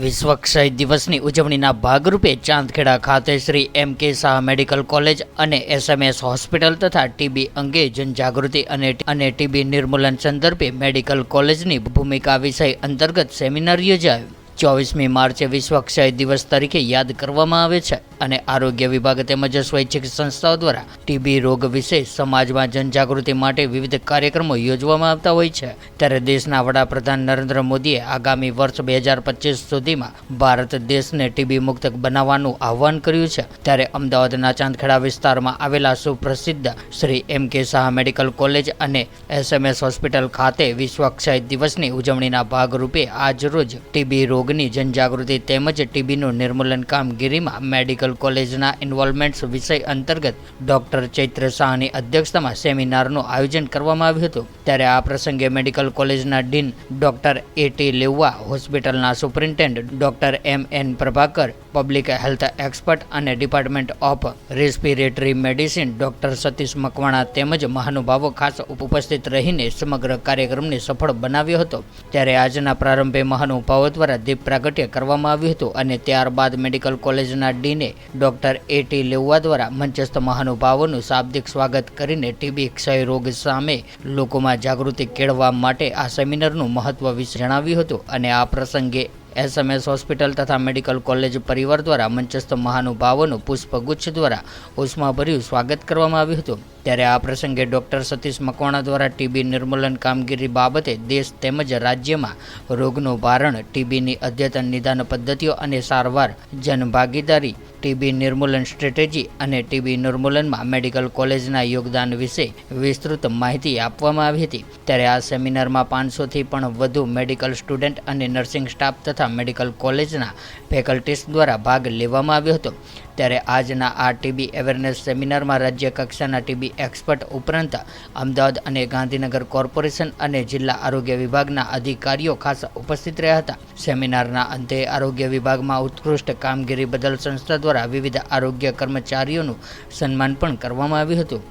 વિશ્વ ક્ષય દિવસની ઉજવણીના ભાગરૂપે ચાંદખેડા ખાતે શ્રી એમ.કે. શાહ મેડિકલ કોલેજ અને એસએમએસ હોસ્પિટલ તથા ટીબી અંગે જનજાગૃતિ અને ટીબી નિર્મૂલન સંદર્ભે મેડિકલ કોલેજની ભૂમિકા વિષય અંતર્ગત સેમિનાર યોજાયો। 24મી માર્ચે વિશ્વ ક્ષય દિવસ તરીકે યાદ કરવામાં આવે છે અને આરોગ્ય વિભાગ તેમજ સ્વૈચ્છિક સંસ્થાઓ દ્વારા ટીબી રોગ વિશે સમાજમાં જનજાગૃતિ માટે વિવિધ કાર્યક્રમો યોજવામાં આવતા હોય છે। ત્યારે દેશના વડાપ્રધાન નરેન્દ્ર મોદીએ આગામી વર્ષ 2025 સુધીમાં ભારત દેશને ટીબી મુક્ત બનાવવાનું આહ્વાન કર્યું છે। ત્યારે અમદાવાદના ચાંદખેડા વિસ્તારમાં આવેલા સુપ્રસિદ્ધ શ્રી એમ.કે. શાહ મેડિકલ કોલેજ અને એસએમએસ હોસ્પિટલ ખાતે વિશ્વ ક્ષય દિવસની ઉજવણીના ભાગરૂપે આજરોજ ટીબી રોગ ની જનજાગૃતિ તેમજ ટીબીનું નિર્મૂલન કામગીરીમાં મેડિકલ કોલેજના ઇન્વોલ્વમેન્ટ વિષય અંતર્ગત ડોક્ટર ચૈત્ર શાહની અધ્યક્ષતામાં સેમિનારનું આયોજન કરવામાં આવ્યું હતું। ત્યારે આ પ્રસંગે મેડિકલ કોલેજના ડીન ડોક્ટર એ.ટી. લેવા, હોસ્પિટલના superintendent doctor M N. Prabhakar, public health expert અને department of respiratory medicine doctor Satish Makwana તેમજ મહાનુભાવો ખાસ ઉપસ્થિત રહીને સમગ્ર કાર્યક્રમને સફળ બનાવ્યો હતો। ત્યારે આજના પ્રારંભે મહાનુભાવો દ્વારા દીપ પ્રાગટ્ય કરવામાં આવ્યું હતું અને ત્યારબાદ મેડિકલ કોલેજના ડીને ડોક્ટર એ.ટી. લેવા દ્વારા મંચસ્થ મહાનુભાવોનું શાબ્દિક સ્વાગત કરીને ટીબી ક્ષય રોગ સામે લોકોમાં જાગૃતિ કેળવવા માટે આ સેમિનારનું મહત્વ વિશે જણાવ્યું હતું અને આ પ્રસંગે એસએમએસ હોસ્પિટલ તથા મેડિકલ કોલેજ પરિવાર દ્વારા મંચસ્થ મહાનુભાવોનું પુષ્પગુચ્છ દ્વારા ઉષ્માભર્યું સ્વાગત કરવામાં આવ્યું હતું। ત્યારે આ પ્રસંગે ડોક્ટર સતીશ મકવાણા દ્વારા ટીબી નિર્મૂલન કામગીરી બાબતે દેશ તેમજ રાજ્યમાં રોગનું ભારણ, ટીબીની અદ્યતન નિદાન પદ્ધતિઓ અને સારવાર, જનભાગીદારી, ટીબી નિર્મૂલન સ્ટ્રેટેજી અને ટીબી નિર્મૂલનમાં મેડિકલ કોલેજના યોગદાન વિશે વિસ્તૃત માહિતી આપવામાં આવી હતી। ત્યારે આ સેમિનારમાં 500થી પણ વધુ મેડિકલ સ્ટુડન્ટ અને નર્સિંગ સ્ટાફ તથા મેડિકલ કોલેજના ફેકલ્ટીસ દ્વારા ભાગ લેવામાં આવ્યો હતો। ત્યારે આજના આ ટીબી અવેરનેસ સેમિનારમાં રાજ્ય કક્ષાના ટીબી એક્સપર્ટ ઉપરાંત અમદાવાદ અને ગાંધીનગર કોર્પોરેશન અને જિલ્લા આરોગ્ય વિભાગના અધિકારીઓ ખાસ ઉપસ્થિત રહ્યા હતા। સેમિનારના અંતે આરોગ્ય વિભાગમાં ઉત્કૃષ્ટ કામગીરી બદલ સંસ્થા દ્વારા વિવિધ આરોગ્ય કર્મચારીઓનું સન્માન પણ કરવામાં આવ્યું હતું।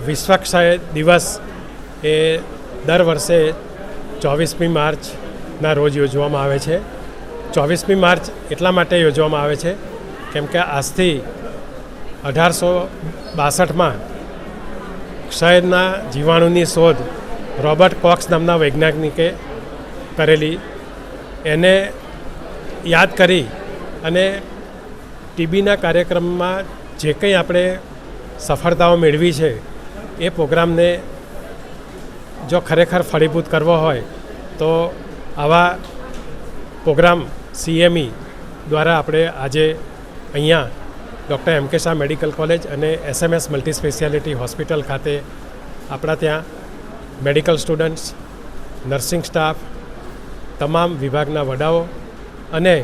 વિશ્વ ક્ષય દિવસ એ દર વર્ષે 24મી માર્ચના રોજ યોજવામાં આવે છે। 24મી માર્ચ એટલા માટે યોજવામાં આવે છે કેમ કે આજથી 1862માં ક્ષયના જીવાણુની શોધ રોબર્ટ કોક્સ નામના વૈજ્ઞાનિકે કરેલી, એને યાદ કરી અને ટીબીના કાર્યક્રમમાં જે કંઈ આપણે સફળતાઓ મેળવી છે એ પ્રોગ્રામને જો ખરેખર ફળીભૂત કરવો હોય તો આવા પ્રોગ્રામ CME દ્વારા આપણે આજે અહીંયા ડૉક્ટર એમ.કે. શાહ મેડિકલ કોલેજ અને એસએમએસ મલ્ટી સ્પેશિયાલિટી હોસ્પિટલ ખાતે આપણા ત્યાં મેડિકલ સ્ટુડન્ટ્સ, નર્સિંગ સ્ટાફ, તમામ વિભાગના વડાઓ અને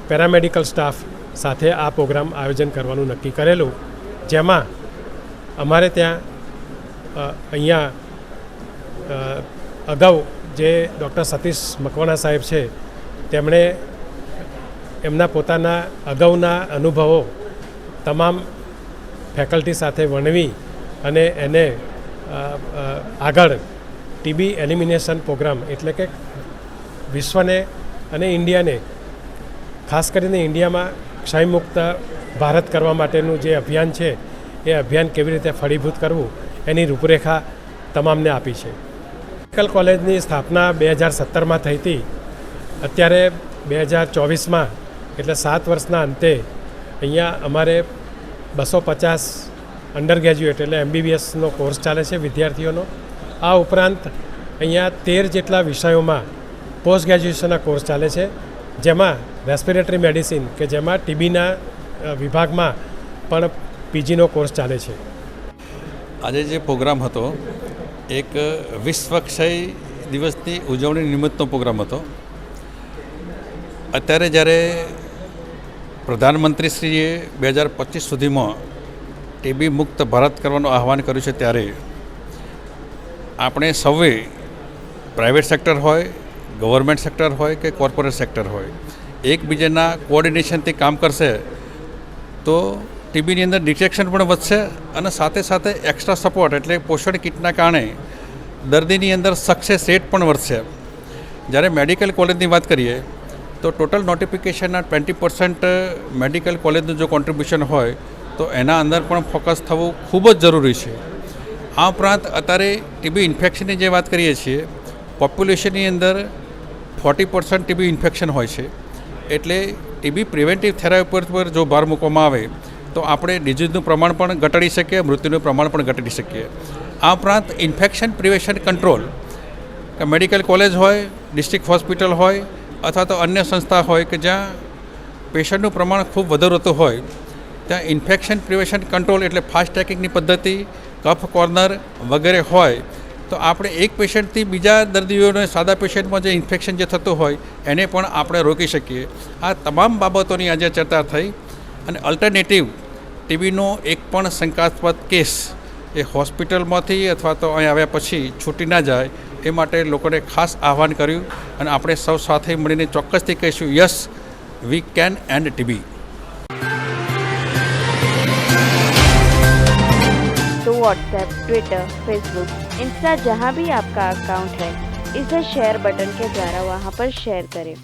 પેરામેડિકલ સ્ટાફ સાથે આ પ્રોગ્રામ આયોજન કરવાનું નક્કી કરેલું, જેમાં અમારે ત્યાં અહીંયા અગાઉ જે ડૉક્ટર સતીશ મકવાણા સાહેબ છે તેમણે એમના પોતાના અગાઉના અનુભવો તમામ ફેકલ્ટી સાથે વર્ણવી અને એને આગળ ટીબી એલિમિનેશન પ્રોગ્રામ એટલે કે વિશ્વને અને ઇન્ડિયાને, ખાસ કરીને ઇન્ડિયામાં ક્ષયમુક્ત ભારત કરવા માટેનું જે અભિયાન છે એ અભિયાન કેવી રીતે ફળીભૂત કરવું એની રૂપરેખા તમામને આપી છે। મેડિકલ કોલેજની સ્થાપના 2017માં થઈ હતી। અત્યારે 2024માં એટલે 7 વર્ષના અંતે અહીંયા અમારે 250 અંડર ગ્રેજ્યુએટ એટલે MBBSનો કોર્સ ચાલે છે વિદ્યાર્થીઓનો। આ ઉપરાંત અહીંયા 13 જેટલા વિષયોમાં પોસ્ટ ગ્રેજ્યુએશનના કોર્સ ચાલે છે, જેમાં રેસ્પિરેટરી મેડિસિન કે જેમાં ટીબીના વિભાગમાં પણ પીજીનો કોર્સ ચાલે છે। આજે જે પ્રોગ્રામ હતો એક વિશ્વ ક્ષય દિવસની ઉજવણી નિમિત્તનો પ્રોગ્રામ હતો। અત્યારે જ્યારે પ્રધાનમંત્રીશ્રીએ 2025 સુધીમાં ટીબી મુક્ત ભારત કરવાનું આહ્વાન કર્યું છે, ત્યારે આપણે સૌએ પ્રાઇવેટ સેક્ટર હોય, ગવર્મેન્ટ સેક્ટર હોય કે કોર્પોરેટ સેક્ટર હોય, એકબીજાના કોઓર્ડિનેશનથી કામ કરશે તો ટીબીની અંદર ડિટેક્શન પણ વધશે અને સાથે સાથે એક્સ્ટ્રા સપોર્ટ એટલે પોષણ કિટના કારણે દર્દીની અંદર સક્સેસ રેટ પણ વધશે। જ્યારે મેડિકલ કોલેજની વાત કરીએ તો ટોટલ નોટિફિકેશનના 20% મેડિકલ કોલેજનું જો કોન્ટ્રીબ્યુશન હોય તો એના અંદર પણ ફોકસ થવું ખૂબ જ જરૂરી છે. આ ઉપરાંત અત્યારે ટીબી ઇન્ફેક્શનની જે વાત કરીએ છીએ, પોપ્યુલેશનની અંદર 40% ટીબી ઇન્ફેક્શન હોય છે. એટલે ટીબી પ્રિવેન્ટિવ થેરાપી પર જો ભાર મૂકવામાં આવે તો આપણે ડિઝીઝનું પ્રમાણ પણ ઘટાડી શકીએ, મૃત્યુનું પ્રમાણ પણ ઘટાડી શકીએ. આ ઉપરાંત infection prevention control medical college હોય, ડિસ્ટ્રિક્ટ હોસ્પિટલ હોય અથવા તો અન્ય સંસ્થા હોય કે જ્યાં પેશન્ટનું પ્રમાણ ખૂબ વધુ રહેતું હોય, ત્યાં ઇન્ફેક્શન પ્રિવેન્શન કંટ્રોલ એટલે ફાસ્ટ ટ્રેકિંગની પદ્ધતિ, કફ કોર્નર વગેરે હોય તો આપણે એક પેશન્ટથી બીજા દર્દીઓને સાદા પેશન્ટમાં જે ઇન્ફેક્શન જે થતું હોય એને પણ આપણે રોકી શકીએ. આ તમામ બાબતોની આજે ચર્ચા થઈ અને અલ્ટરનેટિવ ટીબીનો એક પણ શંકાસ્પદ કેસ એ હોસ્પિટલમાંથી અથવા તો અહીં આવ્યા પછી છૂટી ના જાય એ માટે લોકોને ખાસ આહ્વાન કર્યું અને આપણે સૌ સાથે મળીને ચોક્કસથી કહીશું, yes we can and TB. तो व्हाट्सएप, ट्विटर, फेसबुक, इंस्टा जहाँ भी आपका अकाउंट है, इसे शेयर बटन के द्वारा वहाँ पर शेयर करें.